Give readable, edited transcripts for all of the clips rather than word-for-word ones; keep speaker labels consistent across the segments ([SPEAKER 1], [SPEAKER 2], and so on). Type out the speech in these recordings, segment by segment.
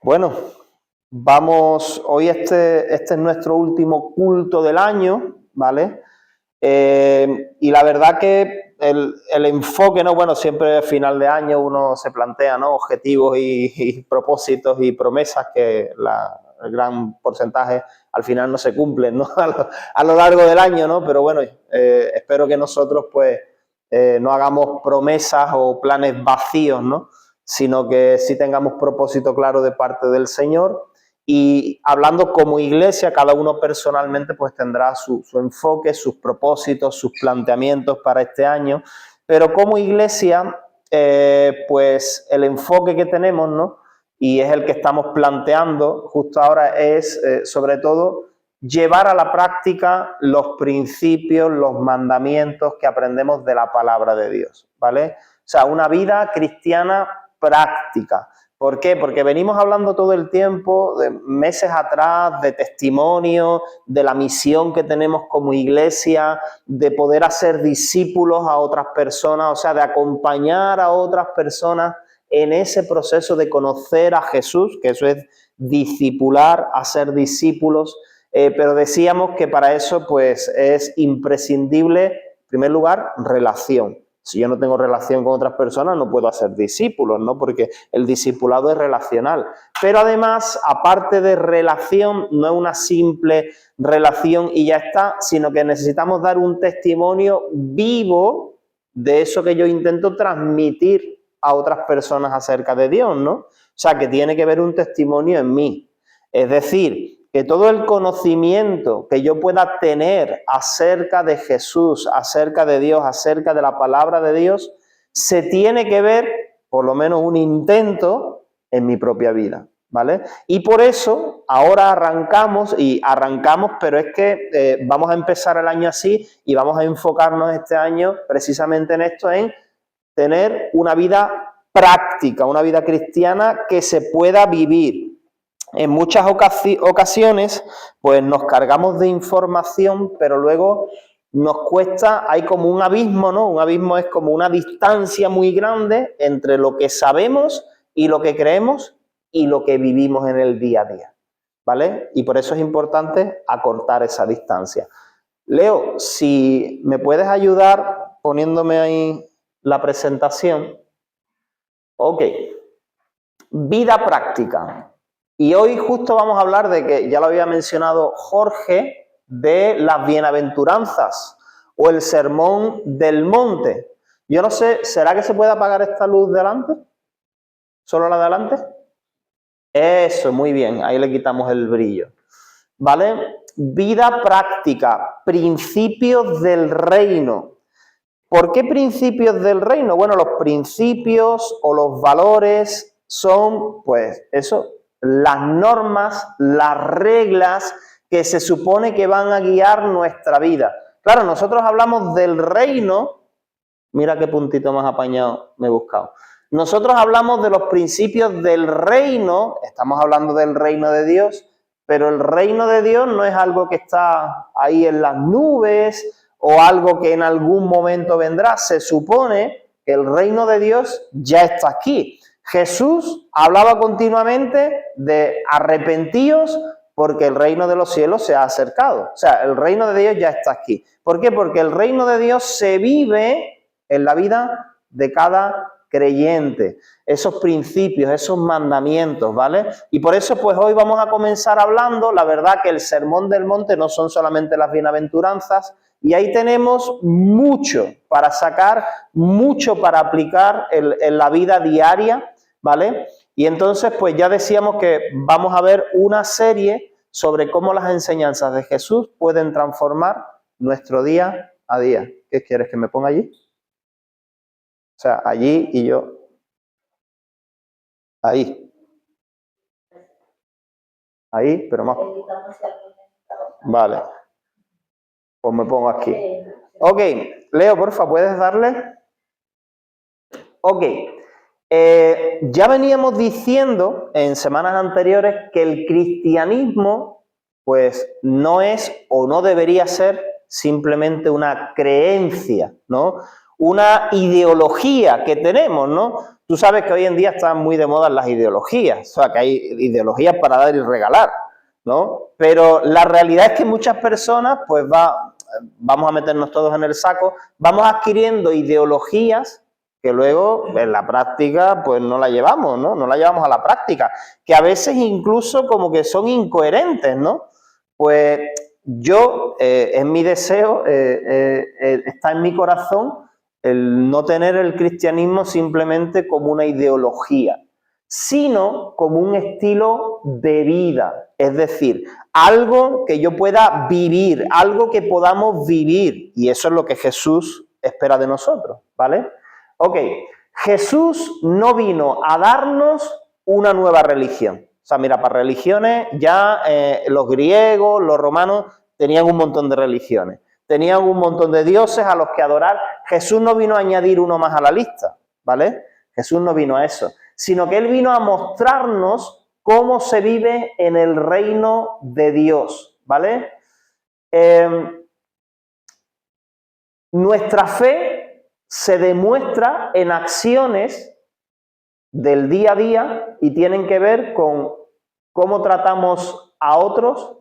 [SPEAKER 1] Bueno, hoy este es nuestro último culto del año, ¿vale? Y la verdad que el enfoque, ¿no? Bueno, siempre al final de año uno se plantea, ¿no? Objetivos y propósitos y promesas que el gran porcentaje al final no se cumplen, ¿no? A lo largo del año, ¿no? Pero bueno, espero que nosotros pues no hagamos promesas o planes vacíos, ¿no? Sino que sí tengamos propósito claro de parte del Señor. Y hablando como iglesia, cada uno personalmente pues tendrá su enfoque, sus propósitos, sus planteamientos para este año, pero como iglesia, pues el enfoque que tenemos, ¿no? Y es el que estamos planteando justo ahora es, sobre todo, llevar a la práctica los principios, los mandamientos que aprendemos de la palabra de Dios, ¿vale? O sea, una vida cristiana práctica. ¿Por qué? Porque venimos hablando todo el tiempo, de meses atrás, de testimonio, de la misión que tenemos como iglesia, de poder hacer discípulos a otras personas, o sea, de acompañar a otras personas en ese proceso de conocer a Jesús, que eso es discipular, hacer discípulos, pero decíamos que para eso pues es imprescindible, en primer lugar, relación. Si yo no tengo relación con otras personas, no puedo hacer discípulos, ¿no? Porque el discipulado es relacional. Pero además, aparte de relación, no es una simple relación y ya está, sino que necesitamos dar un testimonio vivo de eso que yo intento transmitir a otras personas acerca de Dios, ¿no? O sea, que tiene que ver un testimonio en mí. Es decir, que todo el conocimiento que yo pueda tener acerca de Jesús, acerca de Dios, acerca de la palabra de Dios, se tiene que ver, por lo menos un intento, en mi propia vida, ¿vale? Y por eso ahora arrancamos, pero es que vamos a empezar el año así y vamos a enfocarnos este año precisamente en esto, en tener una vida práctica, una vida cristiana que se pueda vivir. En muchas ocasiones, pues nos cargamos de información, pero luego nos cuesta, hay como un abismo, ¿no? Un abismo es como una distancia muy grande entre lo que sabemos y lo que creemos y lo que vivimos en el día a día, ¿vale? Y por eso es importante acortar esa distancia. Leo, si me puedes ayudar poniéndome ahí la presentación. Ok. Vida práctica. Y hoy justo vamos a hablar de que, ya lo había mencionado Jorge, de las bienaventuranzas o el sermón del monte. Yo no sé, ¿será que se puede apagar esta luz de delante? ¿Solo la de delante? Eso, muy bien, ahí le quitamos el brillo. ¿Vale? Vida práctica, principios del reino. ¿Por qué principios del reino? Bueno, los principios o los valores son, pues, eso, las normas, las reglas que se supone que van a guiar nuestra vida. Claro, nosotros hablamos del reino, mira qué puntito más apañado me he buscado. Nosotros hablamos de los principios del reino, estamos hablando del reino de Dios, pero el reino de Dios no es algo que está ahí en las nubes o algo que en algún momento vendrá. Se supone que el reino de Dios ya está aquí. Jesús hablaba continuamente de arrepentíos porque el reino de los cielos se ha acercado. O sea, el reino de Dios ya está aquí. ¿Por qué? Porque el reino de Dios se vive en la vida de cada creyente. Esos principios, esos mandamientos, ¿vale? Y por eso, pues hoy vamos a comenzar hablando, la verdad que el sermón del monte no son solamente las bienaventuranzas, y ahí tenemos mucho para sacar, mucho para aplicar en la vida diaria, ¿vale? Y entonces, pues ya decíamos que vamos a ver una serie sobre cómo las enseñanzas de Jesús pueden transformar nuestro día a día. ¿Qué quieres que me ponga allí? O sea, allí y yo. Ahí. Ahí, pero más. Vale. Pues me pongo aquí. Ok, Leo, porfa, ¿puedes darle? Ok. Ya veníamos diciendo en semanas anteriores que el cristianismo, pues, no es o no debería ser simplemente una creencia, ¿no? Una ideología que tenemos, ¿no? Tú sabes que hoy en día están muy de moda las ideologías, o sea, que hay ideologías para dar y regalar, ¿no? Pero la realidad es que muchas personas, pues vamos a meternos todos en el saco, vamos adquiriendo ideologías que luego en la práctica pues no la llevamos, ¿no? No la llevamos a la práctica, que a veces incluso como que son incoherentes, ¿no? Pues yo, es mi deseo, está en mi corazón el no tener el cristianismo simplemente como una ideología, sino como un estilo de vida, es decir, algo que yo pueda vivir, algo que podamos vivir, y eso es lo que Jesús espera de nosotros, ¿vale? Ok, Jesús no vino a darnos una nueva religión. O sea, mira, para religiones ya los griegos, los romanos tenían un montón de religiones, tenían un montón de dioses a los que adorar. Jesús no vino a añadir uno más a la lista, ¿vale? Jesús no vino a eso, sino que Él vino a mostrarnos cómo se vive en el reino de Dios, ¿vale? Nuestra fe se demuestra en acciones del día a día y tienen que ver con cómo tratamos a otros,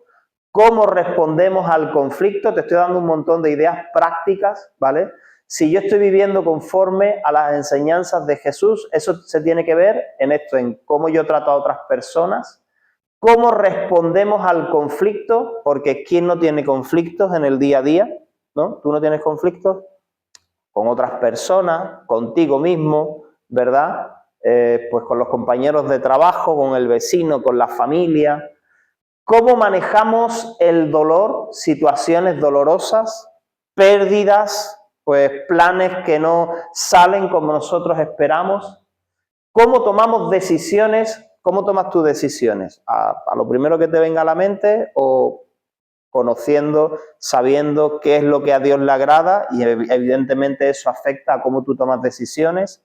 [SPEAKER 1] cómo respondemos al conflicto. Te estoy dando un montón de ideas prácticas, ¿vale? Si yo estoy viviendo conforme a las enseñanzas de Jesús, eso se tiene que ver en esto, en cómo yo trato a otras personas, cómo respondemos al conflicto, porque ¿quién no tiene conflictos en el día a día? ¿No? ¿Tú no tienes conflictos? Con otras personas, contigo mismo, ¿verdad? Pues con los compañeros de trabajo, con el vecino, con la familia. ¿Cómo manejamos el dolor, situaciones dolorosas, pérdidas, pues planes que no salen como nosotros esperamos? ¿Cómo tomamos decisiones? ¿Cómo tomas tus decisiones? ¿A lo primero que te venga a la mente o conociendo, sabiendo qué es lo que a Dios le agrada? Y evidentemente eso afecta a cómo tú tomas decisiones.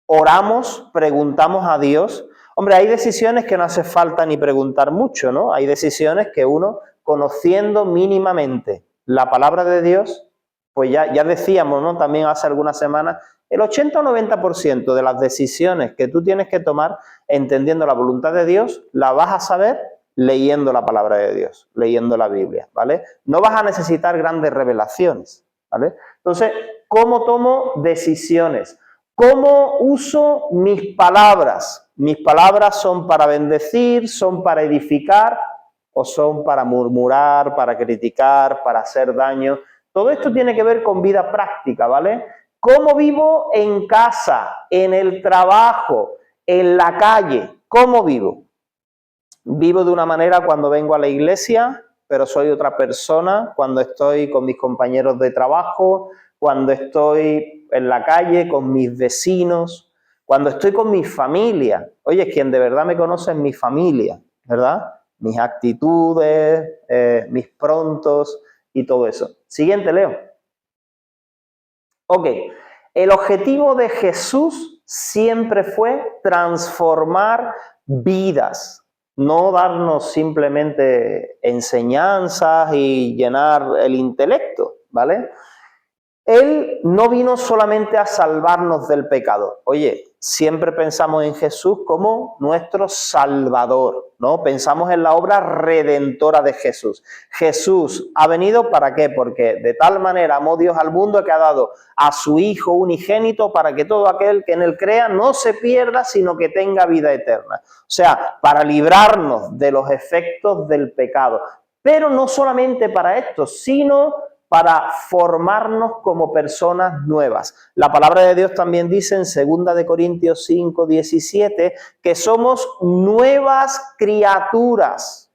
[SPEAKER 1] Oramos, preguntamos a Dios. Hombre, hay decisiones que no hace falta ni preguntar mucho, ¿no? Hay decisiones que uno, conociendo mínimamente la palabra de Dios, pues ya decíamos, ¿no? También hace algunas semanas, el 80 o 90% de las decisiones que tú tienes que tomar entendiendo la voluntad de Dios, la vas a saber leyendo la palabra de Dios, leyendo la Biblia, ¿vale? No vas a necesitar grandes revelaciones, ¿vale? Entonces, ¿cómo tomo decisiones? ¿Cómo uso mis palabras? ¿Mis palabras son para bendecir, son para edificar o son para murmurar, para criticar, para hacer daño? Todo esto tiene que ver con vida práctica, ¿vale? ¿Cómo vivo en casa, en el trabajo, en la calle? ¿Cómo vivo? Vivo de una manera cuando vengo a la iglesia, pero soy otra persona cuando estoy con mis compañeros de trabajo, cuando estoy en la calle con mis vecinos, cuando estoy con mi familia. Oye, quien de verdad me conoce es mi familia, ¿verdad? Mis actitudes, mis prontos y todo eso. Siguiente, Leo. Ok, el objetivo de Jesús siempre fue transformar vidas, no darnos simplemente enseñanzas y llenar el intelecto, ¿vale? Él no vino solamente a salvarnos del pecado. Oye, siempre pensamos en Jesús como nuestro Salvador, ¿no? Pensamos en la obra redentora de Jesús. Jesús ha venido ¿para qué? Porque de tal manera amó Dios al mundo que ha dado a su Hijo unigénito para que todo aquel que en él crea no se pierda, sino que tenga vida eterna. O sea, para librarnos de los efectos del pecado. Pero no solamente para esto, sino para formarnos como personas nuevas. La palabra de Dios también dice en 2 de Corintios 5, 17, que somos nuevas criaturas,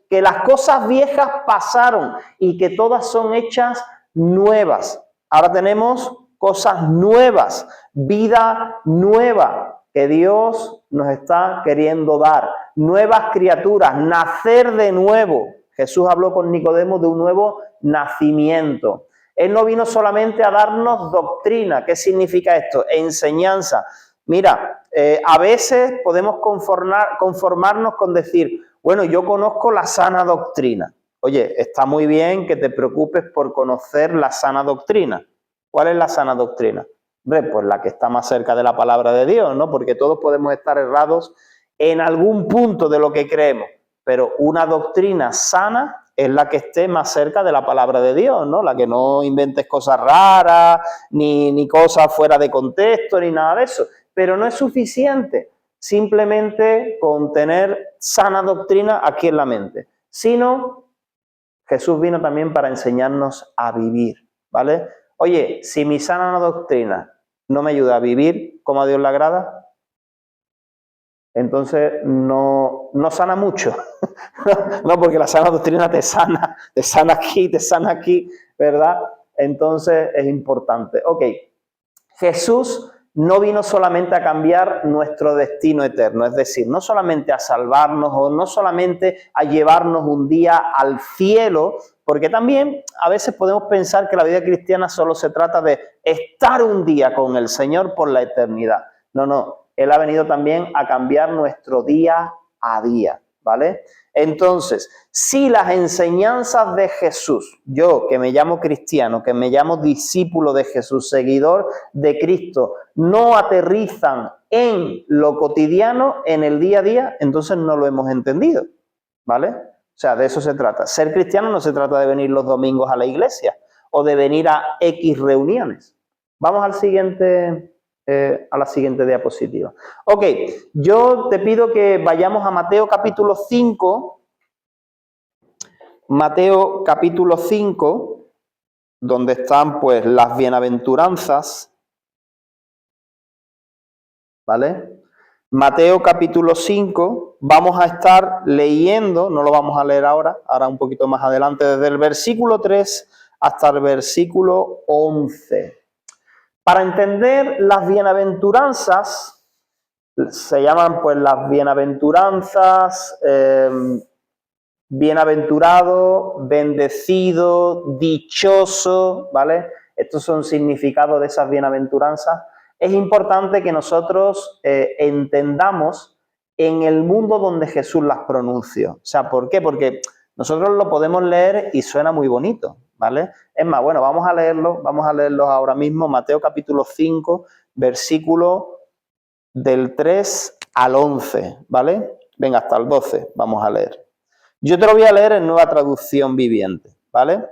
[SPEAKER 1] que las cosas viejas pasaron y que todas son hechas nuevas. Ahora tenemos cosas nuevas, vida nueva que Dios nos está queriendo dar, nuevas criaturas, nacer de nuevo. Jesús habló con Nicodemo de un nuevo nacimiento. Él no vino solamente a darnos doctrina. ¿Qué significa esto? Enseñanza. Mira, a veces podemos conformarnos con decir, bueno, yo conozco la sana doctrina. Oye, está muy bien que te preocupes por conocer la sana doctrina. ¿Cuál es la sana doctrina? Hombre, pues la que está más cerca de la palabra de Dios, ¿no? Porque todos podemos estar errados en algún punto de lo que creemos, pero una doctrina sana es la que esté más cerca de la palabra de Dios, ¿no? La que no inventes cosas raras, ni cosas fuera de contexto, ni nada de eso. Pero no es suficiente simplemente con tener sana doctrina aquí en la mente, sino Jesús vino también para enseñarnos a vivir, ¿vale? Oye, si mi sana doctrina no me ayuda a vivir como a Dios le agrada, entonces no sana mucho. No, porque la sana doctrina te sana aquí, ¿verdad? Entonces es importante. Ok, Jesús no vino solamente a cambiar nuestro destino eterno, es decir, no solamente a salvarnos o no solamente a llevarnos un día al cielo, porque también a veces podemos pensar que la vida cristiana solo se trata de estar un día con el Señor por la eternidad. No, Él ha venido también a cambiar nuestro día a día, ¿vale? Entonces, si las enseñanzas de Jesús, yo que me llamo cristiano, que me llamo discípulo de Jesús, seguidor de Cristo, no aterrizan en lo cotidiano, en el día a día, entonces no lo hemos entendido, ¿vale? O sea, de eso se trata. Ser cristiano no se trata de venir los domingos a la iglesia o de venir a X reuniones. Vamos al siguiente... a la siguiente diapositiva. Ok, yo te pido que vayamos a Mateo capítulo 5. Mateo capítulo 5, donde están pues las bienaventuranzas, ¿vale? Mateo capítulo 5, vamos a estar leyendo, no lo vamos a leer ahora un poquito más adelante, desde el versículo 3 hasta el versículo 11. Para entender las bienaventuranzas, se llaman pues las bienaventuranzas, bienaventurado, bendecido, dichoso, ¿vale? Estos son significados de esas bienaventuranzas. Es importante que nosotros entendamos en el mundo donde Jesús las pronunció. O sea, ¿por qué? Porque nosotros lo podemos leer y suena muy bonito, ¿vale? Es más, bueno, vamos a leerlo ahora mismo, Mateo capítulo 5, versículo del 3 al 11, ¿vale? Venga, hasta el 12 vamos a leer. Yo te lo voy a leer en Nueva Traducción Viviente, ¿vale?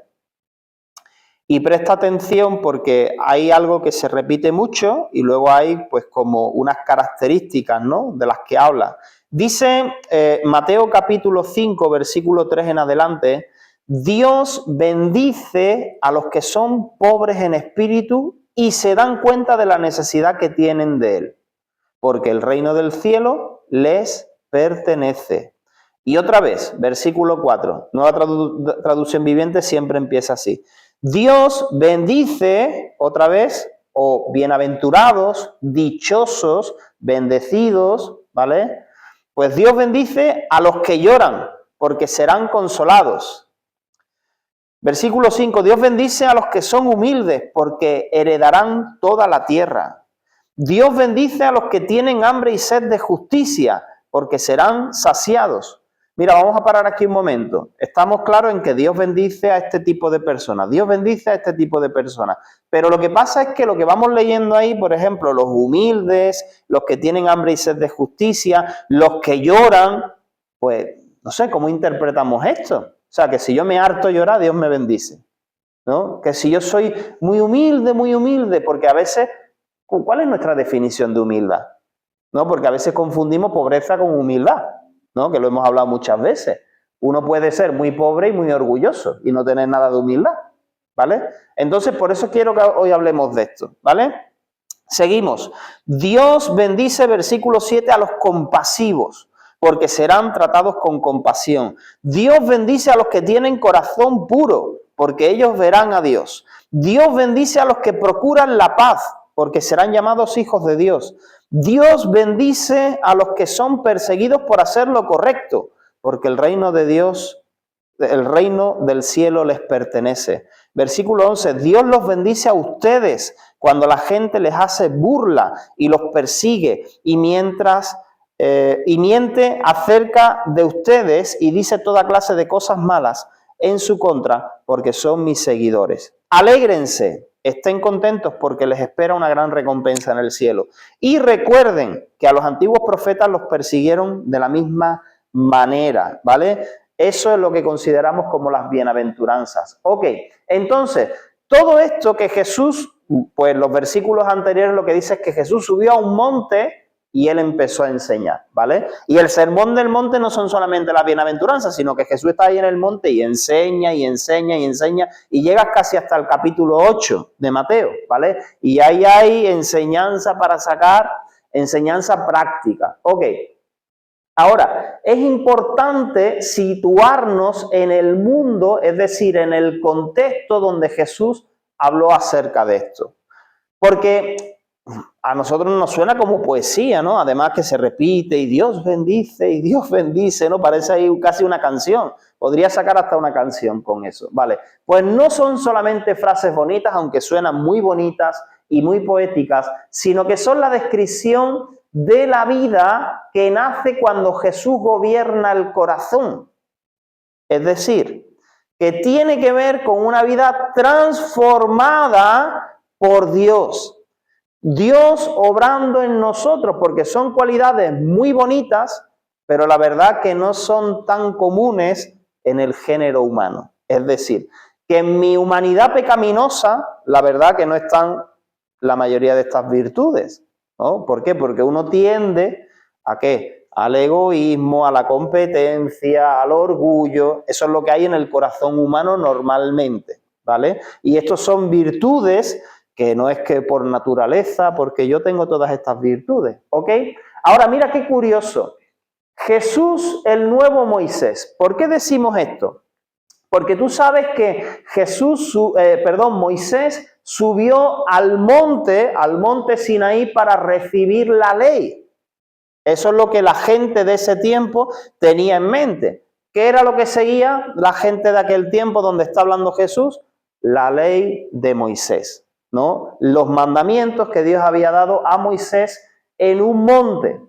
[SPEAKER 1] Y presta atención porque hay algo que se repite mucho y luego hay pues como unas características, ¿no?, de las que habla. Dice Mateo capítulo 5, versículo 3 en adelante, Dios bendice a los que son pobres en espíritu y se dan cuenta de la necesidad que tienen de Él, porque el reino del cielo les pertenece. Y otra vez, versículo 4, Nueva Traducción Viviente siempre empieza así. Dios bendice, otra vez, o bienaventurados, dichosos, bendecidos, ¿vale? Pues Dios bendice a los que lloran, porque serán consolados. Versículo 5, Dios bendice a los que son humildes, porque heredarán toda la tierra. Dios bendice a los que tienen hambre y sed de justicia, porque serán saciados. Mira, vamos a parar aquí un momento. Estamos claros en que Dios bendice a este tipo de personas. Dios bendice a este tipo de personas. Pero lo que pasa es que lo que vamos leyendo ahí, por ejemplo, los humildes, los que tienen hambre y sed de justicia, los que lloran, pues no sé cómo interpretamos esto. O sea, que si yo me harto llorar, Dios me bendice, ¿no? Que si yo soy muy humilde, porque a veces, ¿cuál es nuestra definición de humildad? ¿No? Porque a veces confundimos pobreza con humildad, ¿no? Que lo hemos hablado muchas veces. Uno puede ser muy pobre y muy orgulloso y no tener nada de humildad, ¿vale? Entonces, por eso quiero que hoy hablemos de esto, ¿vale? Seguimos. Dios bendice, versículo 7, a los compasivos, porque serán tratados con compasión. Dios bendice a los que tienen corazón puro, porque ellos verán a Dios. Dios bendice a los que procuran la paz, porque serán llamados hijos de Dios. Dios bendice a los que son perseguidos por hacer lo correcto, porque el reino de Dios, el reino del cielo les pertenece. Versículo 11, Dios los bendice a ustedes cuando la gente les hace burla y los persigue y miente acerca de ustedes y dice toda clase de cosas malas en su contra, porque son mis seguidores. Alégrense estén contentos porque les espera una gran recompensa en el cielo. Y recuerden que a los antiguos profetas los persiguieron de la misma manera, ¿vale? Eso es lo que consideramos como las bienaventuranzas. Ok, entonces, todo esto que Jesús, pues los versículos anteriores lo que dice es que Jesús subió a un monte y él empezó a enseñar, ¿vale? Y el sermón del monte no son solamente las bienaventuranzas, sino que Jesús está ahí en el monte y enseña y enseña y enseña y llegas casi hasta el capítulo 8 de Mateo, ¿vale? Y ahí hay enseñanza para sacar, enseñanza práctica. Ok. Ahora, es importante situarnos en el mundo, es decir, en el contexto donde Jesús habló acerca de esto. Porque a nosotros nos suena como poesía, ¿no? Además que se repite y Dios bendice, ¿no? Parece ahí casi una canción. Podría sacar hasta una canción con eso, ¿vale? Pues no son solamente frases bonitas, aunque suenan muy bonitas y muy poéticas, sino que son la descripción de la vida que nace cuando Jesús gobierna el corazón. Es decir, que tiene que ver con una vida transformada por Dios. Dios obrando en nosotros, porque son cualidades muy bonitas, pero la verdad que no son tan comunes en el género humano. Es decir, que en mi humanidad pecaminosa, la verdad que no están la mayoría de estas virtudes, ¿no? ¿Por qué? Porque uno tiende ¿a qué? Al egoísmo, a la competencia, al orgullo. Eso es lo que hay en el corazón humano normalmente, ¿vale? Y estos son virtudes que no es que por naturaleza, porque yo tengo todas estas virtudes, ¿ok? Ahora, mira qué curioso. Jesús, el nuevo Moisés. ¿Por qué decimos esto? Porque tú sabes que Moisés subió al monte Sinaí para recibir la ley. Eso es lo que la gente de ese tiempo tenía en mente. ¿Qué era lo que seguía la gente de aquel tiempo donde está hablando Jesús? La ley de Moisés, ¿no? Los mandamientos que Dios había dado a Moisés en un monte.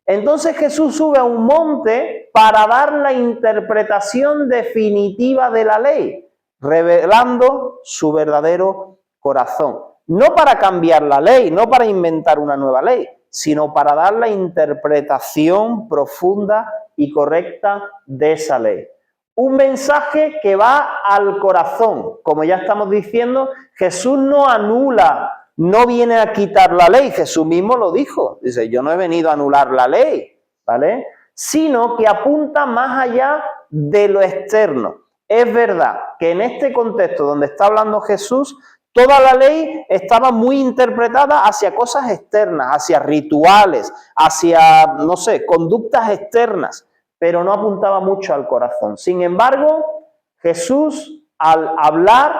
[SPEAKER 1] Entonces Jesús sube a un monte para dar la interpretación definitiva de la ley, revelando su verdadero corazón. No para cambiar la ley, no para inventar una nueva ley, sino para dar la interpretación profunda y correcta de esa ley. Un mensaje que va al corazón. Como ya estamos diciendo, Jesús no anula, no viene a quitar la ley. Jesús mismo lo dijo. Dice, yo no he venido a anular la ley, ¿vale? Sino que apunta más allá de lo externo. Es verdad que en este contexto donde está hablando Jesús, toda la ley estaba muy interpretada hacia cosas externas, hacia rituales, hacia, no sé, conductas externas, pero no apuntaba mucho al corazón. Sin embargo, Jesús, al hablar,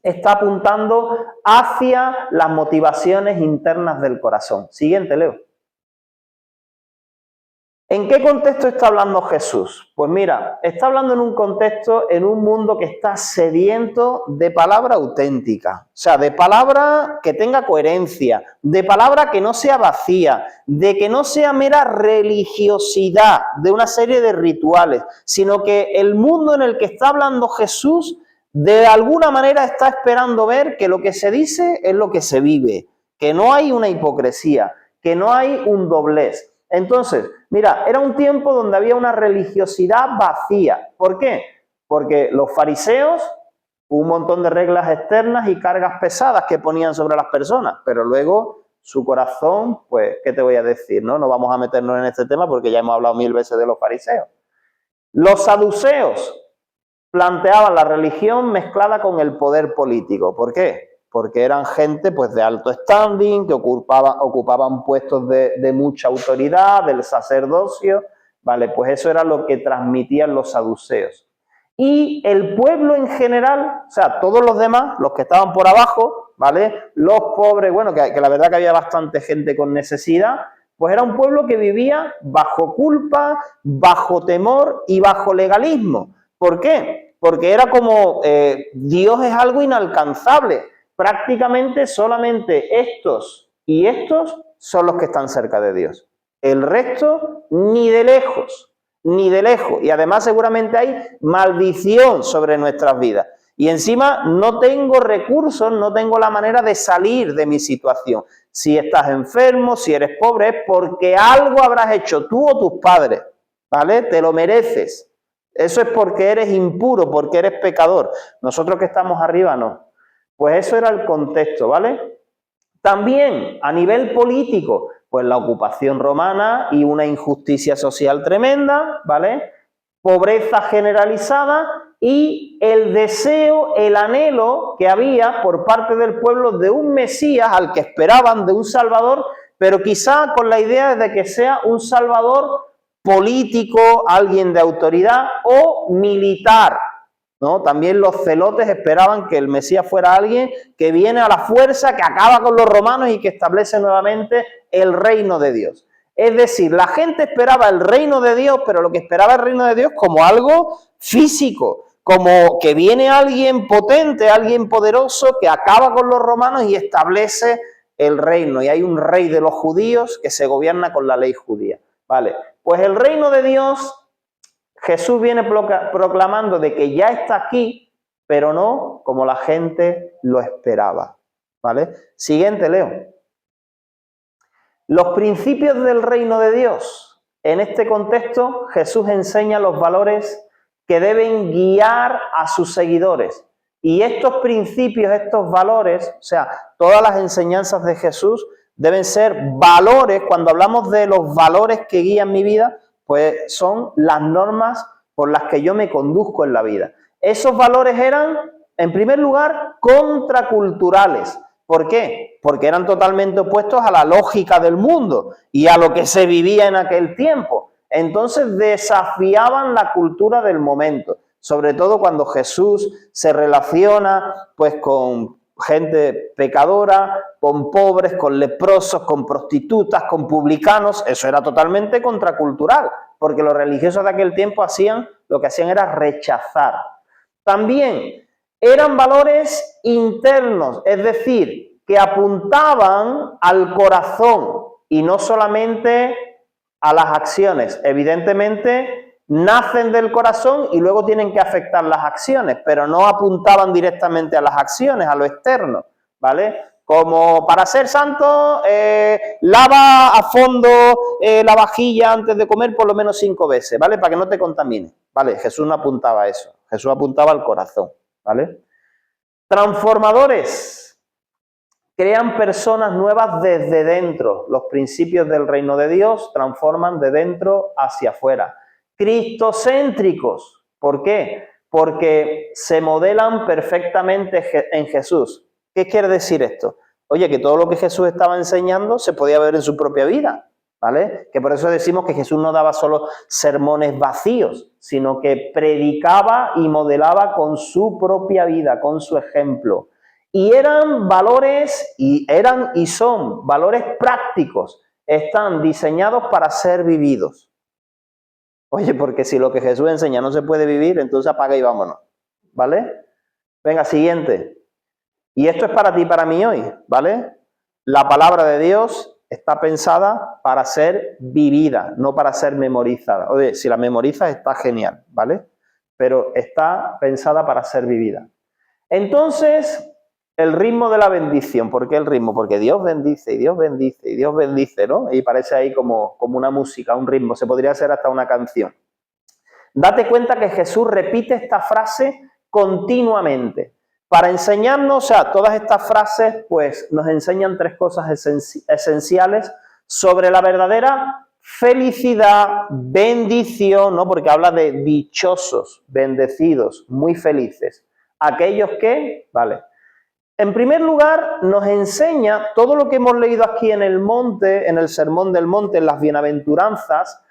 [SPEAKER 1] está apuntando hacia las motivaciones internas del corazón. Siguiente, Leo. ¿En qué contexto está hablando Jesús? Pues mira, está hablando en un contexto, en un mundo que está sediento de palabra auténtica, o sea, de palabra que tenga coherencia, de palabra que no sea vacía, de que no sea mera religiosidad, de una serie de rituales, sino que el mundo en el que está hablando Jesús, de alguna manera está esperando ver que lo que se dice es lo que se vive, que no hay una hipocresía, que no hay un doblez. Entonces, mira, era un tiempo donde había una religiosidad vacía. ¿Por qué? Porque los fariseos, un montón de reglas externas y cargas pesadas que ponían sobre las personas, pero luego su corazón, pues, ¿qué te voy a decir? No vamos a meternos en este tema porque ya hemos hablado 1000 veces de los fariseos. Los saduceos planteaban la religión mezclada con el poder político. ¿Por qué? Porque eran gente pues de alto standing, que ocupaban puestos de mucha autoridad, del sacerdocio, ¿vale? Pues eso era lo que transmitían los saduceos. Y el pueblo en general, o sea, todos los demás, los que estaban por abajo, ¿vale? Los pobres, bueno, que la verdad que había bastante gente con necesidad, pues era un pueblo que vivía bajo culpa, bajo temor y bajo legalismo. ¿Por qué? Porque era como Dios es algo inalcanzable. Prácticamente solamente estos y estos son los que están cerca de Dios. El resto ni de lejos, ni de lejos. Y además seguramente hay maldición sobre nuestras vidas. Y encima no tengo recursos, no tengo la manera de salir de mi situación. Si estás enfermo, si eres pobre, es porque algo habrás hecho tú o tus padres, ¿vale? Te lo mereces. Eso es porque eres impuro, porque eres pecador. Nosotros que estamos arriba, no. Pues eso era el contexto, ¿vale? También a nivel político, pues la ocupación romana y una injusticia social tremenda, ¿vale? Pobreza generalizada y el deseo, el anhelo que había por parte del pueblo de un Mesías al que esperaban, de un Salvador, pero quizá con la idea de que sea un Salvador político, alguien de autoridad o militar, ¿no? También los celotes esperaban que el Mesías fuera alguien que viene a la fuerza, que acaba con los romanos y que establece nuevamente el reino de Dios. Es decir, la gente esperaba el reino de Dios, pero lo que esperaba el reino de Dios como algo físico, como que viene alguien potente, alguien poderoso, que acaba con los romanos y establece el reino. Y hay un rey de los judíos que se gobierna con la ley judía. Vale, pues el reino de Dios, Jesús viene proclamando de que ya está aquí, pero no como la gente lo esperaba. ¿Vale? Siguiente, Leo. Los principios del reino de Dios. En este contexto, Jesús enseña los valores que deben guiar a sus seguidores. Y estos principios, estos valores, o sea, todas las enseñanzas de Jesús deben ser valores. Cuando hablamos de los valores que guían mi vida, pues son las normas por las que yo me conduzco en la vida. Esos valores eran, en primer lugar, contraculturales. ¿Por qué? Porque eran totalmente opuestos a la lógica del mundo y a lo que se vivía en aquel tiempo. Entonces desafiaban la cultura del momento, sobre todo cuando Jesús se relaciona pues con gente pecadora, con pobres, con leprosos, con prostitutas, con publicanos. Eso era totalmente contracultural, porque los religiosos de aquel tiempo lo que hacían era rechazar. También eran valores internos, es decir, que apuntaban al corazón y no solamente a las acciones. Evidentemente, nacen del corazón y luego tienen que afectar las acciones, pero no apuntaban directamente a las acciones, a lo externo, ¿vale? Como para ser santo, lava a fondo la vajilla antes de comer por lo menos 5 veces, ¿vale? Para que no te contamine, ¿vale? Jesús no apuntaba a eso, Jesús apuntaba al corazón, ¿vale? Transformadores. Crean personas nuevas desde dentro. Los principios del reino de Dios transforman de dentro hacia afuera. Cristocéntricos. ¿Por qué? Porque se modelan perfectamente en Jesús. ¿Qué quiere decir esto? Oye, que todo lo que Jesús estaba enseñando se podía ver en su propia vida, ¿vale? Que por eso decimos que Jesús no daba solo sermones vacíos, sino que predicaba y modelaba con su propia vida, con su ejemplo. Y eran valores, y son valores prácticos, están diseñados para ser vividos. Oye, porque si lo que Jesús enseña no se puede vivir, entonces apaga y vámonos, ¿vale? Venga, siguiente. Y esto es para ti y para mí hoy, ¿vale? La palabra de Dios está pensada para ser vivida, no para ser memorizada. Oye, si la memorizas está genial, ¿vale? Pero está pensada para ser vivida. Entonces, el ritmo de la bendición. ¿Por qué el ritmo? Porque Dios bendice y Dios bendice y Dios bendice, ¿no? Y parece ahí como una música, un ritmo. Se podría hacer hasta una canción. Date cuenta que Jesús repite esta frase continuamente. Para enseñarnos, o sea, todas estas frases, pues, nos enseñan 3 cosas esenciales sobre la verdadera felicidad, bendición, ¿no? Porque habla de dichosos, bendecidos, muy felices. Aquellos que, vale. En primer lugar, nos enseña todo lo que hemos leído aquí en el monte, en el Sermón del Monte, en las bienaventuranzas,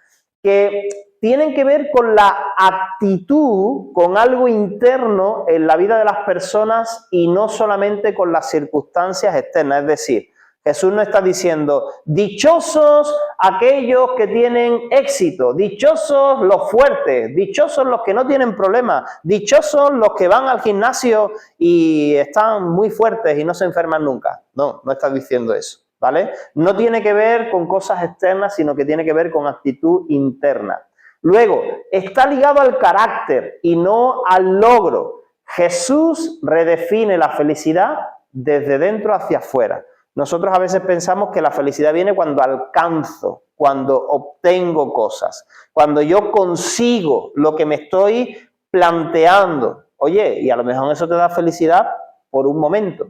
[SPEAKER 1] que tienen que ver con la actitud, con algo interno en la vida de las personas y no solamente con las circunstancias externas. Es decir, Jesús no está diciendo, dichosos aquellos que tienen éxito, dichosos los fuertes, dichosos los que no tienen problemas, dichosos los que van al gimnasio y están muy fuertes y no se enferman nunca. No, no está diciendo eso, ¿vale? No tiene que ver con cosas externas, sino que tiene que ver con actitud interna. Luego, está ligado al carácter y no al logro. Jesús redefine la felicidad desde dentro hacia afuera. Nosotros a veces pensamos que la felicidad viene cuando alcanzo, cuando obtengo cosas, cuando yo consigo lo que me estoy planteando. Oye, y a lo mejor eso te da felicidad por un momento,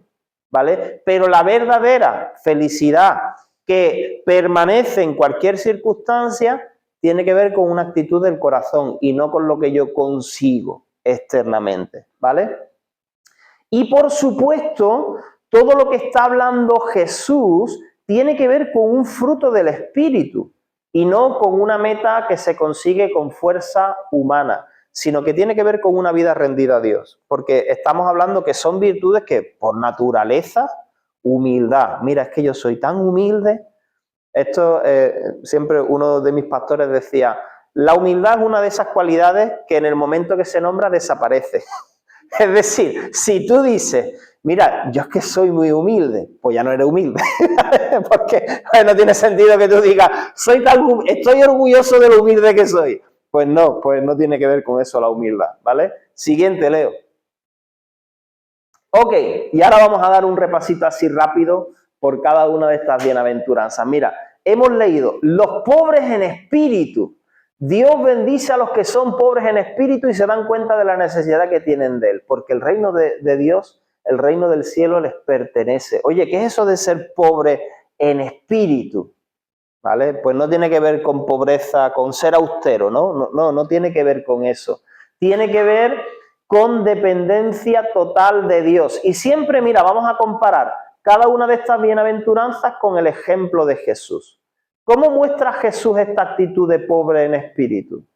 [SPEAKER 1] ¿vale? Pero la verdadera felicidad que permanece en cualquier circunstancia tiene que ver con una actitud del corazón y no con lo que yo consigo externamente, ¿vale? Y por supuesto, todo lo que está hablando Jesús tiene que ver con un fruto del Espíritu y no con una meta que se consigue con fuerza humana, sino que tiene que ver con una vida rendida a Dios, porque estamos hablando que son virtudes que por naturaleza, humildad, mira, es que yo soy tan humilde. Esto siempre uno de mis pastores decía, la humildad es una de esas cualidades que en el momento que se nombra desaparece. Es decir, si tú dices, mira, yo es que soy muy humilde, pues ya no eres humilde. Porque no tiene sentido que tú digas, estoy orgulloso de lo humilde que soy. Pues no tiene que ver con eso la humildad, ¿vale? Siguiente, Leo. Ok, y ahora vamos a dar un repasito así rápido por cada una de estas bienaventuranzas. Mira, hemos leído, los pobres en espíritu. Dios bendice a los que son pobres en espíritu y se dan cuenta de la necesidad que tienen de Él, porque el reino de Dios, el reino del cielo les pertenece. Oye, ¿qué es eso de ser pobre en espíritu? ¿Vale? Pues no tiene que ver con pobreza, con ser austero, ¿no? No tiene que ver con eso. Tiene que ver con dependencia total de Dios. Y siempre, mira, vamos a comparar cada una de estas bienaventuranzas con el ejemplo de Jesús. ¿Cómo muestra Jesús esta actitud de pobre en espíritu?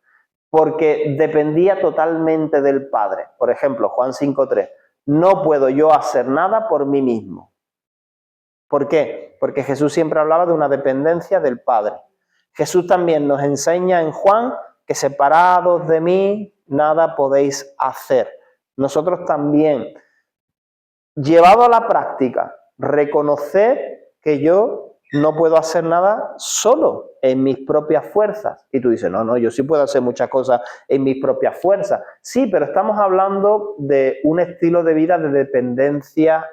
[SPEAKER 1] Porque dependía totalmente del Padre. Por ejemplo, Juan 5:3. No puedo yo hacer nada por mí mismo. ¿Por qué? Porque Jesús siempre hablaba de una dependencia del Padre. Jesús también nos enseña en Juan que separados de mí nada podéis hacer. Nosotros también, llevado a la práctica, reconocer que yo no puedo hacer nada solo en mis propias fuerzas. Y tú dices, no, yo sí puedo hacer muchas cosas en mis propias fuerzas. Sí, pero estamos hablando de un estilo de vida de dependencia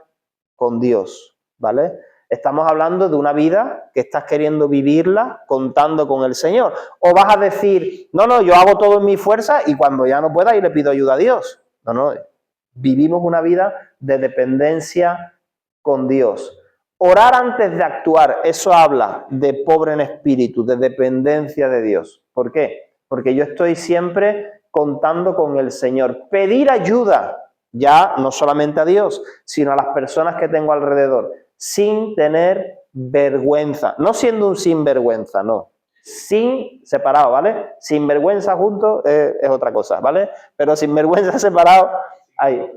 [SPEAKER 1] con Dios, ¿vale? Estamos hablando de una vida que estás queriendo vivirla contando con el Señor. O vas a decir, no, yo hago todo en mi fuerza y cuando ya no pueda y le pido ayuda a Dios. No, vivimos una vida de dependencia con Dios. Orar antes de actuar, eso habla de pobre en espíritu, de dependencia de Dios. ¿Por qué? Porque yo estoy siempre contando con el Señor. Pedir ayuda, ya no solamente a Dios, sino a las personas que tengo alrededor, sin tener vergüenza. No siendo un sinvergüenza, no. Sin separado, ¿vale? Sin vergüenza juntos es otra cosa, ¿vale? Pero sin vergüenza separado, ahí.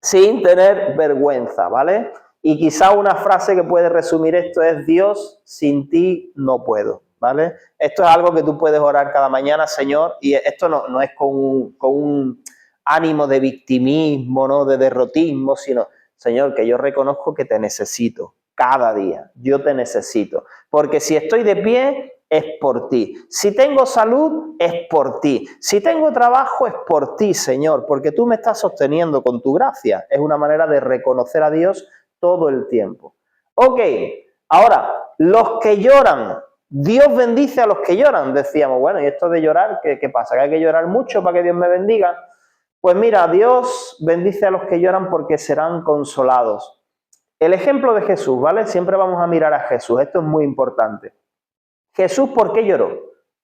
[SPEAKER 1] Sin tener vergüenza, ¿vale? Y quizá una frase que puede resumir esto es: Dios, sin ti no puedo, ¿vale? Esto es algo que tú puedes orar cada mañana, Señor, y esto no es con un ánimo de victimismo, ¿no? De derrotismo, sino, Señor, que yo reconozco que te necesito cada día, yo te necesito, porque si estoy de pie es por ti, si tengo salud es por ti, si tengo trabajo es por ti, Señor, porque tú me estás sosteniendo con tu gracia. Es una manera de reconocer a Dios todo el tiempo. Ok, ahora, los que lloran, Dios bendice a los que lloran. Decíamos, bueno, ¿y esto de llorar qué pasa? ¿Que hay que llorar mucho para que Dios me bendiga? Pues mira, Dios bendice a los que lloran porque serán consolados. El ejemplo de Jesús, ¿vale? Siempre vamos a mirar a Jesús, esto es muy importante. Jesús, ¿por qué lloró?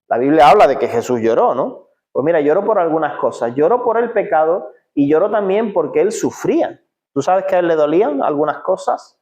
[SPEAKER 1] La Biblia habla de que Jesús lloró, ¿no? Pues mira, lloró por algunas cosas. Lloró por el pecado y lloró también porque él sufría. ¿Tú sabes que a él le dolían algunas cosas?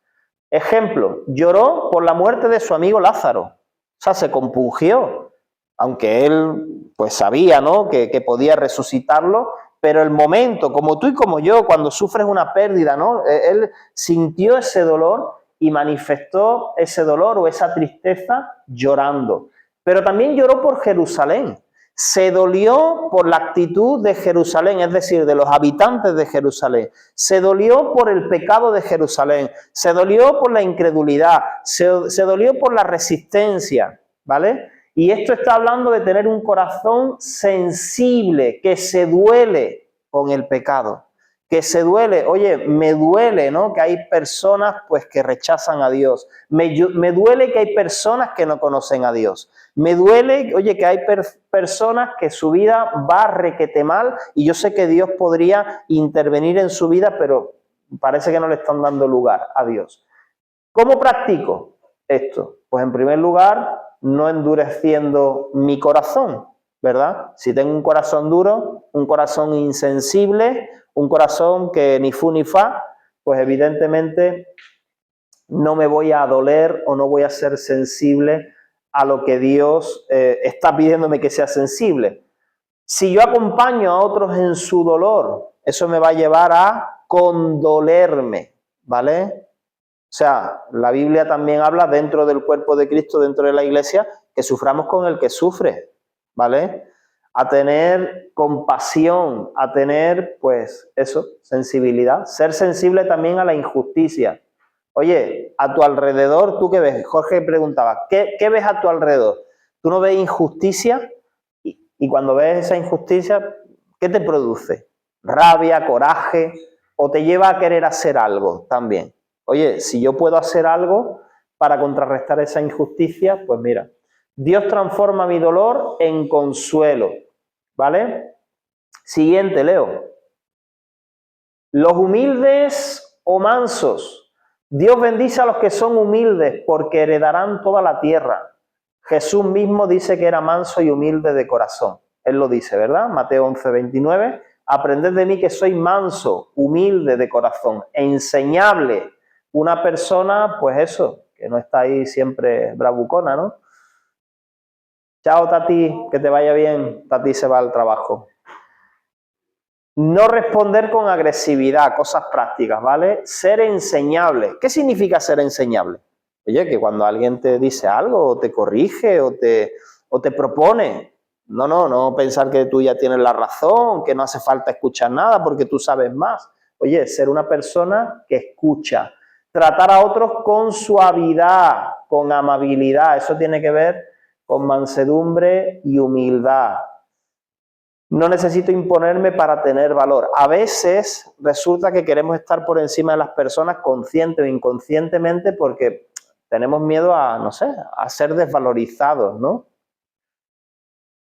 [SPEAKER 1] Ejemplo, lloró por la muerte de su amigo Lázaro. O sea, se compungió, aunque él pues sabía, ¿no? que podía resucitarlo, pero el momento, como tú y como yo, cuando sufres una pérdida, ¿no? Él sintió ese dolor y manifestó ese dolor o esa tristeza llorando. Pero también lloró por Jerusalén. Se dolió por la actitud de Jerusalén, es decir, de los habitantes de Jerusalén. Se dolió por el pecado de Jerusalén. Se dolió por la incredulidad. Se dolió por la resistencia, ¿vale? Y esto está hablando de tener un corazón sensible, que se duele con el pecado. que se duele, oye, me duele, ¿no? Que hay personas pues que rechazan a Dios. Me duele que hay personas que no conocen a Dios. Me duele, oye, que hay personas que su vida va requete mal y yo sé que Dios podría intervenir en su vida, pero parece que no le están dando lugar a Dios. ¿Cómo practico esto? Pues en primer lugar, no endureciendo mi corazón, ¿verdad? Si tengo un corazón duro, un corazón insensible, un corazón que ni fu ni fa, pues evidentemente no me voy a doler o no voy a ser sensible a lo que Dios está pidiéndome que sea sensible. Si yo acompaño a otros en su dolor, eso me va a llevar a condolerme, ¿vale? O sea, la Biblia también habla dentro del cuerpo de Cristo, dentro de la iglesia, que suframos con el que sufre, ¿vale? A tener compasión, a tener, pues, eso, sensibilidad. Ser sensible también a la injusticia. Oye, a tu alrededor, ¿tú qué ves? Jorge preguntaba, ¿qué ves a tu alrededor? ¿Tú no ves injusticia? Y cuando ves esa injusticia, ¿qué te produce? Rabia, coraje, o te lleva a querer hacer algo también. Oye, si yo puedo hacer algo para contrarrestar esa injusticia, pues mira, Dios transforma mi dolor en consuelo, ¿vale? Siguiente, Leo. Los humildes o mansos. Dios bendice a los que son humildes porque heredarán toda la tierra. Jesús mismo dice que era manso y humilde de corazón. Él lo dice, ¿verdad? Mateo 11:29. Aprended de mí que soy manso, humilde de corazón, enseñable. Una persona, pues eso, que no está ahí siempre bravucona, ¿no? Chao, Tati, que te vaya bien. Tati se va al trabajo. No responder con agresividad, cosas prácticas, ¿vale? Ser enseñable. ¿Qué significa ser enseñable? Oye, que cuando alguien te dice algo, o te corrige, o te propone, no pensar que tú ya tienes la razón, que no hace falta escuchar nada porque tú sabes más. Oye, ser una persona que escucha, tratar a otros con suavidad, con amabilidad, eso tiene que ver con mansedumbre y humildad. No necesito imponerme para tener valor. A veces resulta que queremos estar por encima de las personas consciente o inconscientemente porque tenemos miedo a, no sé, a ser desvalorizados, ¿no?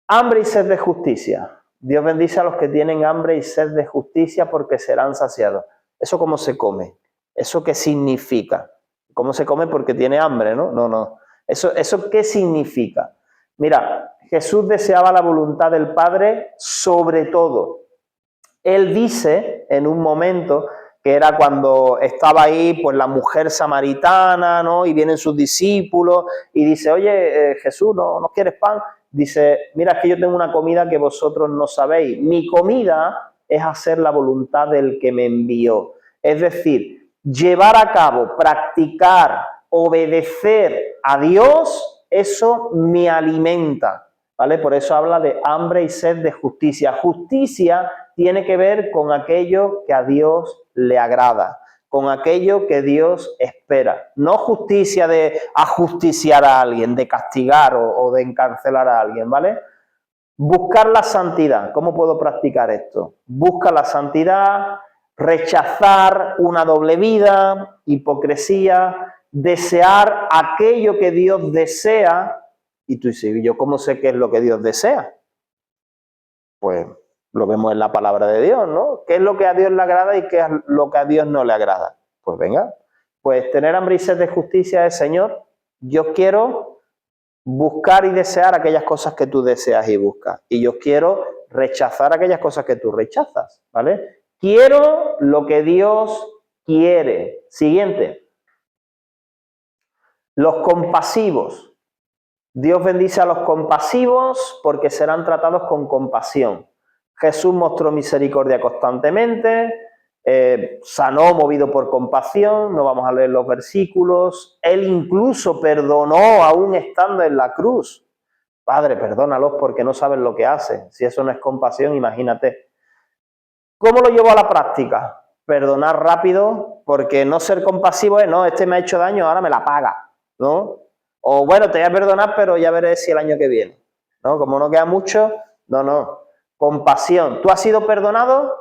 [SPEAKER 1] Hambre y sed de justicia. Dios bendice a los que tienen hambre y sed de justicia porque serán saciados. ¿Eso cómo se come? ¿Eso qué significa? ¿Cómo se come porque tiene hambre, no? No. ¿Eso qué significa? Mira, Jesús deseaba la voluntad del Padre sobre todo. Él dice en un momento que era cuando estaba ahí pues la mujer samaritana, ¿no? Y vienen sus discípulos y dice, oye, Jesús, ¿no quieres pan? Dice, mira, es que yo tengo una comida que vosotros no sabéis. Mi comida es hacer la voluntad del que me envió. Es decir, llevar a cabo, practicar, obedecer a Dios, eso me alimenta, ¿vale? Por eso habla de hambre y sed de justicia. Justicia tiene que ver con aquello que a Dios le agrada, con aquello que Dios espera. No justicia de ajusticiar a alguien, de castigar o de encarcelar a alguien, ¿vale? Buscar la santidad. ¿Cómo puedo practicar esto? Busca la santidad, rechazar una doble vida, hipocresía, desear aquello que Dios desea. Y tú dices, ¿yo cómo sé qué es lo que Dios desea? Pues lo vemos en la palabra de Dios, ¿no? ¿Qué es lo que a Dios le agrada y qué es lo que a Dios no le agrada? Pues venga, pues tener hambre y sed de justicia es, Señor, yo quiero buscar y desear aquellas cosas que tú deseas y buscas. Y yo quiero rechazar aquellas cosas que tú rechazas, ¿vale? Quiero lo que Dios quiere. Siguiente. Los compasivos. Dios bendice a los compasivos porque serán tratados con compasión. Jesús mostró misericordia constantemente, sanó movido por compasión, no vamos a leer los versículos, él incluso perdonó aún estando en la cruz. Padre, perdónalos porque no saben lo que hacen. Si eso no es compasión, imagínate. ¿Cómo lo llevo a la práctica? Perdonar rápido, porque no ser compasivo es, no, este me ha hecho daño, ahora me la paga, ¿no? O bueno, te voy a perdonar, pero ya veré si el año que viene, ¿no? Como no queda mucho, no. Compasión. ¿Tú has sido perdonado?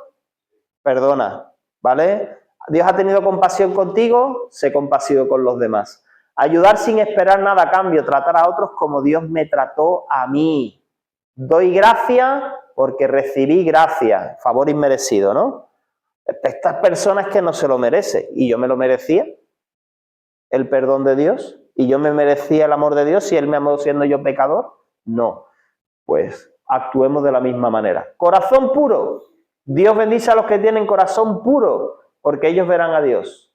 [SPEAKER 1] perdona, ¿vale? Dios ha tenido compasión contigo, sé compasivo con los demás. Ayudar sin esperar nada a cambio, tratar a otros como Dios me trató a mí. Doy gracia porque recibí gracia, favor inmerecido, ¿no? Estas personas que no se lo merecen, y yo me lo merecía, el perdón de Dios, y yo me merecía el amor de Dios, si Él me amó siendo yo pecador, no. Pues actuemos de la misma manera. Corazón puro. Dios bendice a los que tienen corazón puro, porque ellos verán a Dios.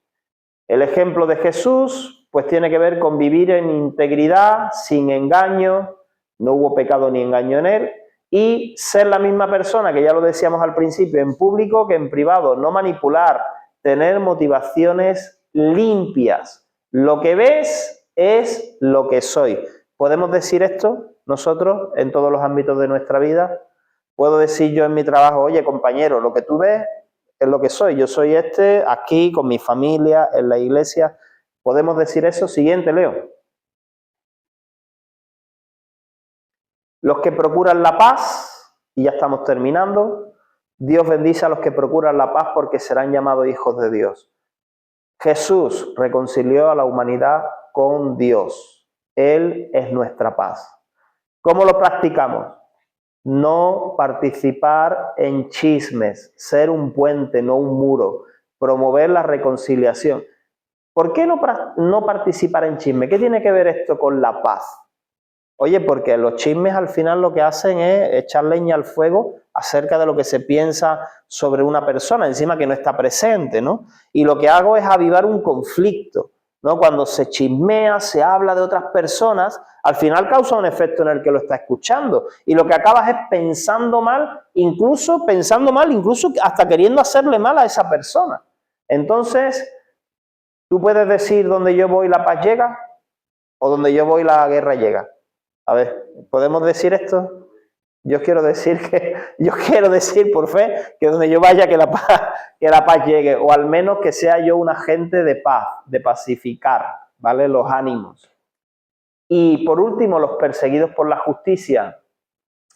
[SPEAKER 1] El ejemplo de Jesús, pues tiene que ver con vivir en integridad, sin engaño, no hubo pecado ni engaño en él, y ser la misma persona, que ya lo decíamos al principio, en público que en privado, no manipular, tener motivaciones limpias. Lo que ves es lo que soy. ¿Podemos decir esto nosotros en todos los ámbitos de nuestra vida? Puedo decir yo en mi trabajo, oye compañero, lo que tú ves es lo que soy. Yo soy aquí con mi familia, en la iglesia. ¿Podemos decir eso? Siguiente, Leo. Los que procuran la paz, y ya estamos terminando, Dios bendice a los que procuran la paz porque serán llamados hijos de Dios. Jesús reconcilió a la humanidad con Dios. Él es nuestra paz. ¿Cómo lo practicamos? No participar en chismes, ser un puente, no un muro, promover la reconciliación. ¿Por qué no participar en chismes? ¿Qué tiene que ver esto con la paz? Oye, porque los chismes al final lo que hacen es echar leña al fuego acerca de lo que se piensa sobre una persona, encima que no está presente, ¿no? Y lo que hago es avivar un conflicto, ¿no? Cuando se chismea, se habla de otras personas, al final causa un efecto en el que lo está escuchando. Y lo que acabas es pensando mal, incluso hasta queriendo hacerle mal a esa persona. Entonces, tú puedes decir donde yo voy la paz llega o donde yo voy la guerra llega. A ver, ¿podemos decir esto? Yo quiero decir por fe que donde yo vaya que la paz llegue, o al menos que sea yo un agente de paz, de pacificar, ¿vale? Los ánimos. Y por último, los perseguidos por la justicia,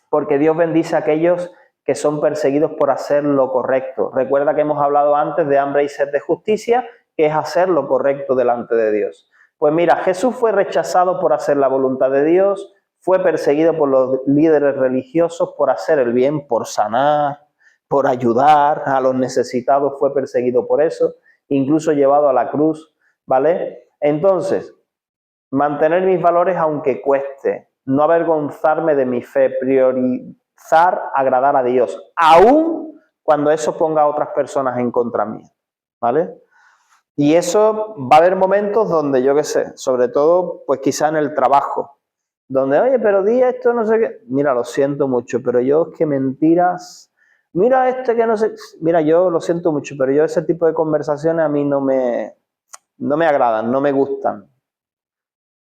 [SPEAKER 1] porque Dios bendice a aquellos que son perseguidos por hacer lo correcto. Recuerda que hemos hablado antes de hambre y sed de justicia, que es hacer lo correcto delante de Dios. Pues mira, Jesús fue rechazado por hacer la voluntad de Dios, fue perseguido por los líderes religiosos por hacer el bien, por sanar, por ayudar a los necesitados, fue perseguido por eso, incluso llevado a la cruz, ¿vale? Entonces, mantener mis valores aunque cueste, no avergonzarme de mi fe, priorizar agradar a Dios, aun cuando eso ponga a otras personas en contra mía, ¿vale? Y eso va a haber momentos donde, yo qué sé, sobre todo, pues quizá en el trabajo, donde, oye, pero di esto, no sé qué. Mira, lo siento mucho, pero yo es que mentiras. Mira que no sé. Mira, yo lo siento mucho, pero yo ese tipo de conversaciones a mí no me agradan, no me gustan.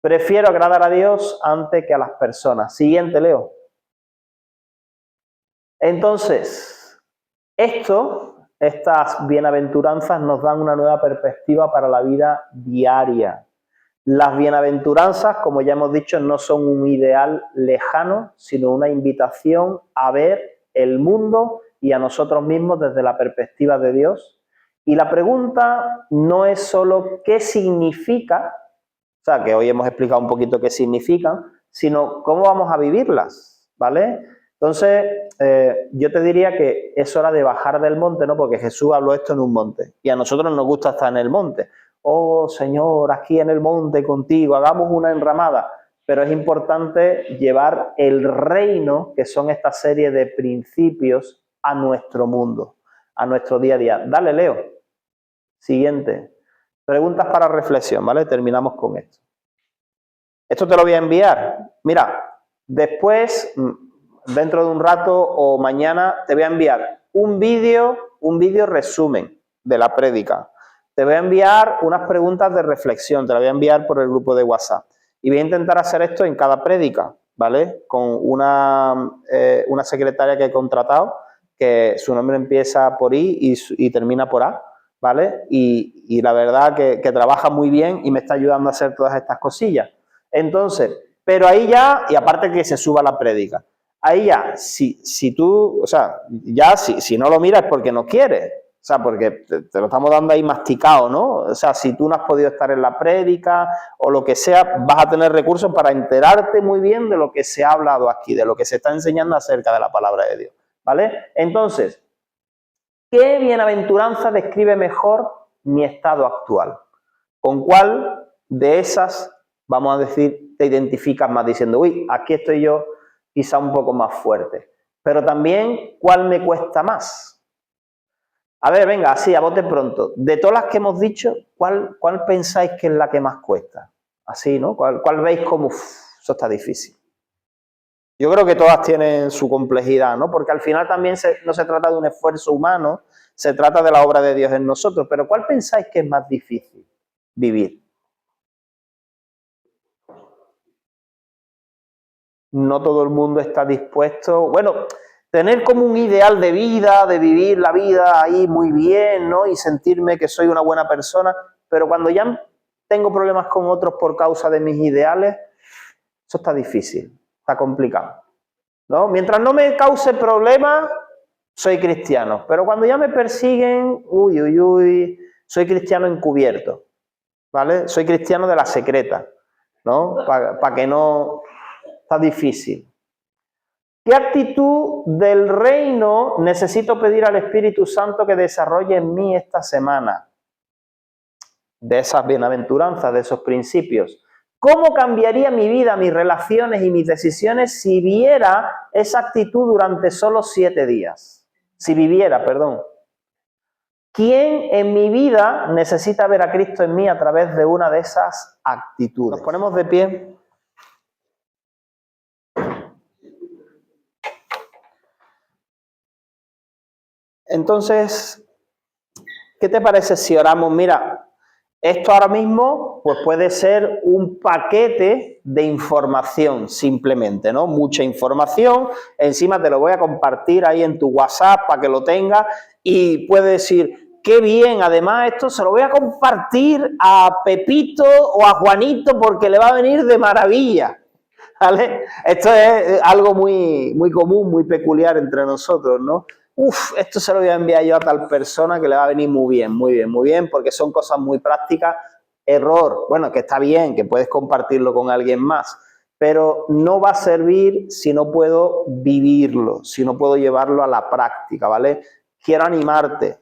[SPEAKER 1] Prefiero agradar a Dios antes que a las personas. Siguiente, Leo. Entonces, estas bienaventuranzas nos dan una nueva perspectiva para la vida diaria. Las bienaventuranzas, como ya hemos dicho, no son un ideal lejano, sino una invitación a ver el mundo y a nosotros mismos desde la perspectiva de Dios. Y la pregunta no es solo qué significa, o sea, que hoy hemos explicado un poquito qué significan, sino cómo vamos a vivirlas, ¿vale? Entonces, yo te diría que es hora de bajar del monte, ¿no? Porque Jesús habló esto en un monte y a nosotros nos gusta estar en el monte. Oh, Señor, aquí en el monte contigo, hagamos una enramada. Pero es importante llevar el reino, que son esta serie de principios, a nuestro mundo, a nuestro día a día. Dale, Leo. Siguiente. Preguntas para reflexión, ¿vale? Terminamos con esto. Esto te lo voy a enviar. Mira, después, dentro de un rato o mañana, te voy a enviar un vídeo resumen de la prédica. Te voy a enviar unas preguntas de reflexión, te la voy a enviar por el grupo de WhatsApp. Y voy a intentar hacer esto en cada prédica, ¿vale? Con una secretaria que he contratado, que su nombre empieza por I y termina por A, ¿vale? Y la verdad que trabaja muy bien y me está ayudando a hacer todas estas cosillas. Entonces, pero ahí ya, y aparte que se suba la prédica, ahí ya, si tú, o sea, ya si no lo miras es porque no quieres, O sea, porque te lo estamos dando ahí masticado, ¿no? O sea, si tú no has podido estar en la prédica o lo que sea, vas a tener recursos para enterarte muy bien de lo que se ha hablado aquí, de lo que se está enseñando acerca de la palabra de Dios, ¿vale? Entonces, ¿qué bienaventuranza describe mejor mi estado actual? ¿Con cuál de esas, vamos a decir, te identificas más diciendo, uy, aquí estoy yo quizá un poco más fuerte? Pero también, ¿cuál me cuesta más? A ver, venga, así, a bote pronto. De todas las que hemos dicho, ¿cuál pensáis que es la que más cuesta? Así, ¿no? ¿Cuál veis como, eso está difícil? Yo creo que todas tienen su complejidad, ¿no? Porque al final también no se trata de un esfuerzo humano, se trata de la obra de Dios en nosotros. Pero ¿cuál pensáis que es más difícil vivir? No todo el mundo está dispuesto, bueno, tener como un ideal de vida, de vivir la vida ahí muy bien, ¿no? Y sentirme que soy una buena persona, pero cuando ya tengo problemas con otros por causa de mis ideales, eso está difícil, está complicado, ¿no? Mientras no me cause problemas, soy cristiano, pero cuando ya me persiguen, soy cristiano encubierto, ¿vale? Soy cristiano de la secreta, ¿no? Para que no... Está difícil. ¿Qué actitud del reino necesito pedir al Espíritu Santo que desarrolle en mí esta semana? De esas bienaventuranzas, de esos principios. ¿Cómo cambiaría mi vida, mis relaciones y mis decisiones si viera esa actitud durante solo 7 días? Si viviera, perdón. ¿Quién en mi vida necesita ver a Cristo en mí a través de una de esas actitudes? Nos ponemos de pie. Entonces, ¿qué te parece si oramos? Mira, esto ahora mismo pues puede ser un paquete de información simplemente, ¿no? Mucha información, encima te lo voy a compartir ahí en tu WhatsApp para que lo tengas y puedes decir, qué bien, además esto se lo voy a compartir a Pepito o a Juanito porque le va a venir de maravilla, ¿vale? Esto es algo muy, muy común, muy peculiar entre nosotros, ¿no? Esto se lo voy a enviar yo a tal persona que le va a venir muy bien, muy bien, muy bien, porque son cosas muy prácticas. Error, bueno, que está bien, que puedes compartirlo con alguien más, pero no va a servir si no puedo vivirlo, si no puedo llevarlo a la práctica, ¿vale? Quiero animarte,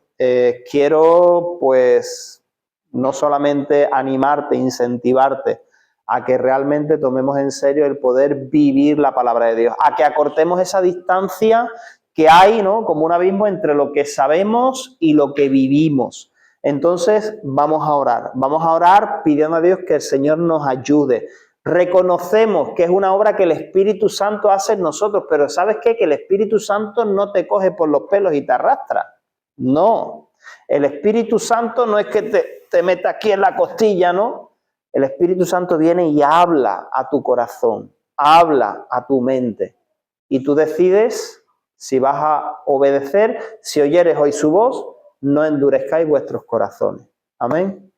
[SPEAKER 1] quiero, pues, no solamente animarte, incentivarte a que realmente tomemos en serio el poder vivir la palabra de Dios, a que acortemos esa distancia que hay, ¿no? Como un abismo entre lo que sabemos y lo que vivimos. Entonces, vamos a orar pidiendo a Dios que el Señor nos ayude. Reconocemos que es una obra que el Espíritu Santo hace en nosotros, pero ¿sabes qué? Que el Espíritu Santo no te coge por los pelos y te arrastra. No. El Espíritu Santo no es que te meta aquí en la costilla, ¿no? El Espíritu Santo viene y habla a tu corazón, habla a tu mente. Y tú decides si vas a obedecer, si oyeres hoy su voz, no endurezcáis vuestros corazones. Amén.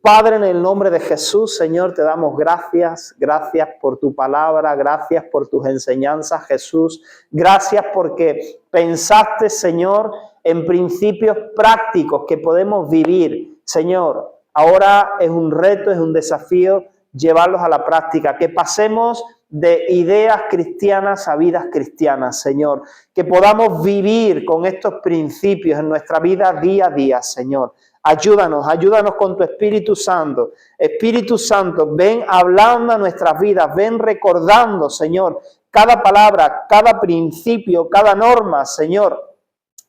[SPEAKER 1] Padre, en el nombre de Jesús, Señor, te damos gracias. Gracias por tu palabra, gracias por tus enseñanzas, Jesús. Gracias porque pensaste, Señor, en principios prácticos que podemos vivir. Señor, ahora es un reto, es un desafío llevarlos a la práctica, que pasemos de ideas cristianas a vidas cristianas, Señor, que podamos vivir con estos principios en nuestra vida día a día, Señor. Ayúdanos con tu Espíritu Santo. Espíritu Santo, ven hablando a nuestras vidas, ven recordando, Señor, cada palabra, cada principio, cada norma, Señor,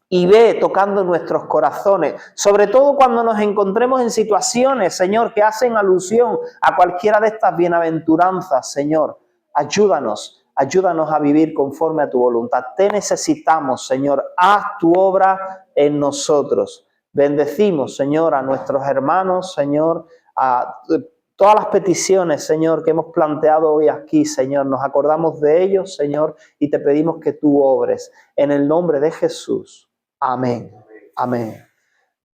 [SPEAKER 1] y ve tocando nuestros corazones, sobre todo cuando nos encontremos en situaciones, Señor, que hacen alusión a cualquiera de estas bienaventuranzas, Señor. Ayúdanos a vivir conforme a tu voluntad. Te necesitamos, Señor. Haz tu obra en nosotros. Bendecimos, Señor, a nuestros hermanos, Señor, a todas las peticiones, Señor, que hemos planteado hoy aquí, Señor. Nos acordamos de ellos, Señor, y te pedimos que tú obres. En el nombre de Jesús. Amén. Amén.